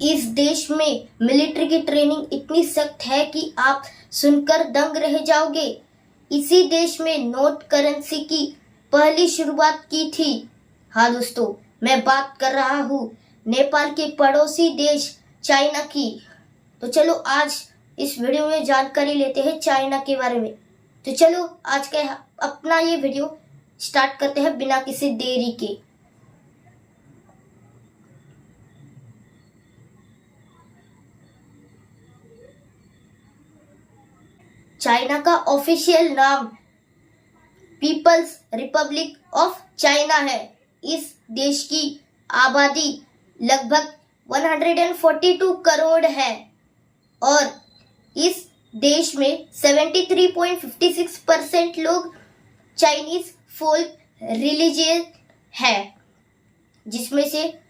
इस देश में मिलिट्री की ट्रेनिंग इतनी सख्त है कि आप सुनकर दंग रह जाओगे। इसी देश में नोट करेंसी की पहली शुरुआत की थी। हाँ दोस्तों, मैं बात कर रहा हूँ नेपाल के पड़ोसी देश चाइना की। तो चलो आज इस वीडियो में जानकारी लेते हैं चाइना के बारे में। तो चलो आज का अपना ये वीडियो स्टार्ट करते हैं बिना किसी देरी के। चाइना का ऑफिशियल नाम पीपल्स रिपब्लिक ऑफ चाइना है। इस देश की आबादी लगभग 142 करोड़ है और इस देश में 73.56% लोग चाइनीज फोल्क रिलीजियन है, जिसमें से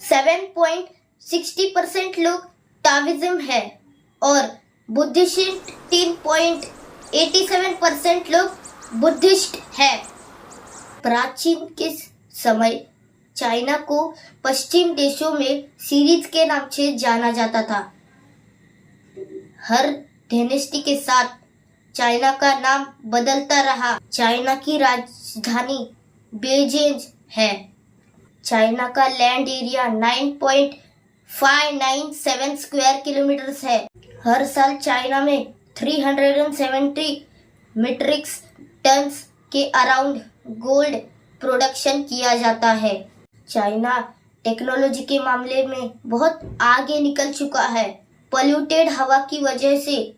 7.60% लोग टाविज्म है और बुद्धिस्ट 3.87% लोग बुद्धिस्ट है। प्राचीन के समय चाइना को पश्चिम देशों में सीरीज के नाम से जाना जाता था। हर डायनेस्टी के साथ चाइना का नाम बदलता रहा। चाइना की राजधानी बेजिंग है। चाइना का लैंड एरिया 9.597 स्क्वायर किलोमीटर है। हर साल चाइना में 370 मीट्रिक टन्स के अराउंड गोल्ड प्रोडक्शन किया जाता है। चाइना टेक्नोलॉजी के मामले में बहुत आगे निकल चुका है। पॉल्यूटेड हवा की वजह से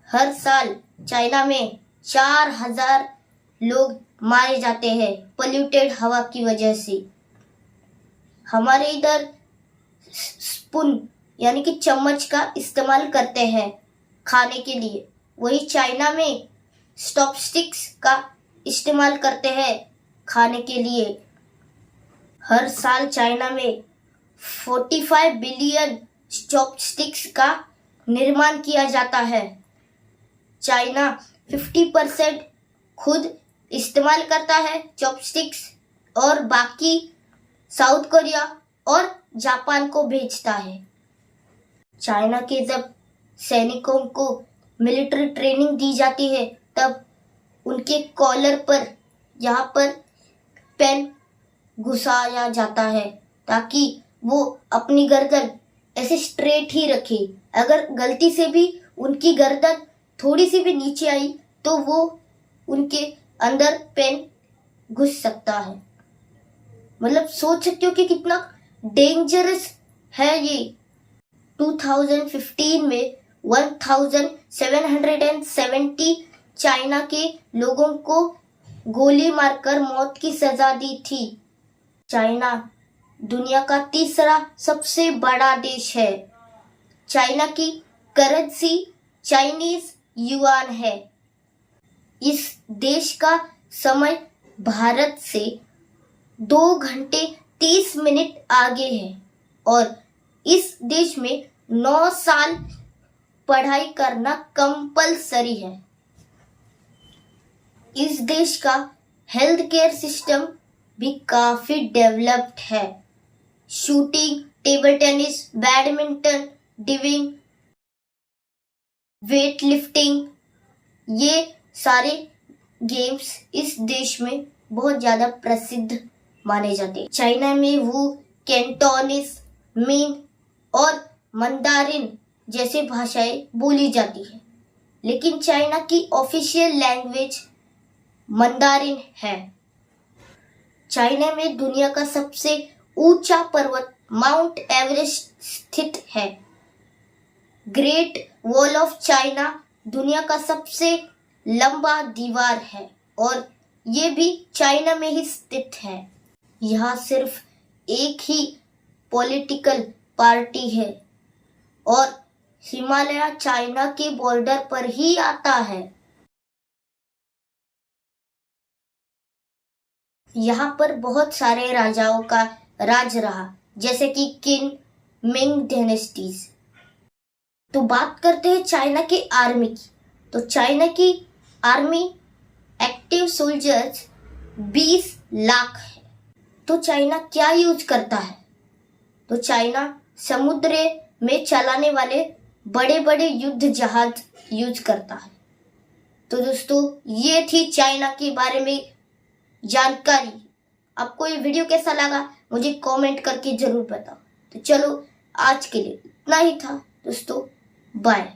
हर साल चाइना में 4000 लोग मारे जाते हैं पॉल्यूटेड हवा की वजह से। हमारे इधर स्पून यानी कि चम्मच का इस्तेमाल करते हैं खाने के लिए, वही चाइना में चॉपस्टिक्स का इस्तेमाल करते हैं खाने के लिए। हर साल चाइना में 45 बिलियन चॉपस्टिक्स का निर्माण किया जाता है। चाइना 50% खुद इस्तेमाल करता है चॉपस्टिक्स और बाकी साउथ कोरिया और जापान को भेजता है। चाइना के जब सैनिकों को मिलिट्री ट्रेनिंग दी जाती है तब उनके कॉलर पर यहाँ पर पेन घुसाया जाता है ताकि वो अपनी गर्दन ऐसे स्ट्रेट ही रखे। अगर गलती से भी उनकी गर्दन थोड़ी सी भी नीचे आई तो वो उनके अंदर पेन घुस सकता है। मतलब सोच सकते हो कि कितना डेंजरस है ये। 2015 में 1770 चाइना के लोगों को गोली मारकर मौत की सजा दी थी। चाइना दुनिया का तीसरा सबसे बड़ा देश है। चाइना की करेंसी चाइनीज युआन है। इस देश का समय भारत से 2 घंटे 30 मिनट आगे है और इस देश में 9 साल पढ़ाई करना कंपलसरी है। इस देश का हेल्थ केयर सिस्टम भी काफी डेवलप्ड है। Shooting, table tennis, badminton, diving, weight lifting, ये सारे गेम्स इस देश में बहुत ज्यादा प्रसिद्ध माने जाते हैं। चाइना में वो कैंटोनीज, मिन और मंदारिन जैसे भाषाएं बोली जाती है, लेकिन चाइना की ऑफिशियल लैंग्वेज मंदारिन है। चाइना में दुनिया का सबसे ऊंचा पर्वत माउंट एवरेस्ट स्थित है। ग्रेट वॉल ऑफ चाइना दुनिया का सबसे लंबा दीवार है और ये भी चाइना में ही स्थित है। यहाँ सिर्फ एक ही पॉलिटिकल पार्टी है और हिमालय चाइना के बॉर्डर पर ही आता है। यहाँ पर बहुत सारे राजाओं का राज रहा, जैसे कि किन, मिंग डायनेस्टीज। तो बात करते हैं चाइना के आर्मी की। तो चाइना की आर्मी एक्टिव सोल्जर्स 20 लाख है। तो चाइना क्या यूज करता है? तो चाइना समुद्र में चलाने वाले बड़े बड़े युद्ध जहाज यूज करता है। तो दोस्तों ये थी चाइना के बारे में जानकारी। आपको ये वीडियो कैसा लगा मुझे कमेंट करके जरूर बताओ। तो चलो आज के लिए इतना ही था दोस्तों, बाय।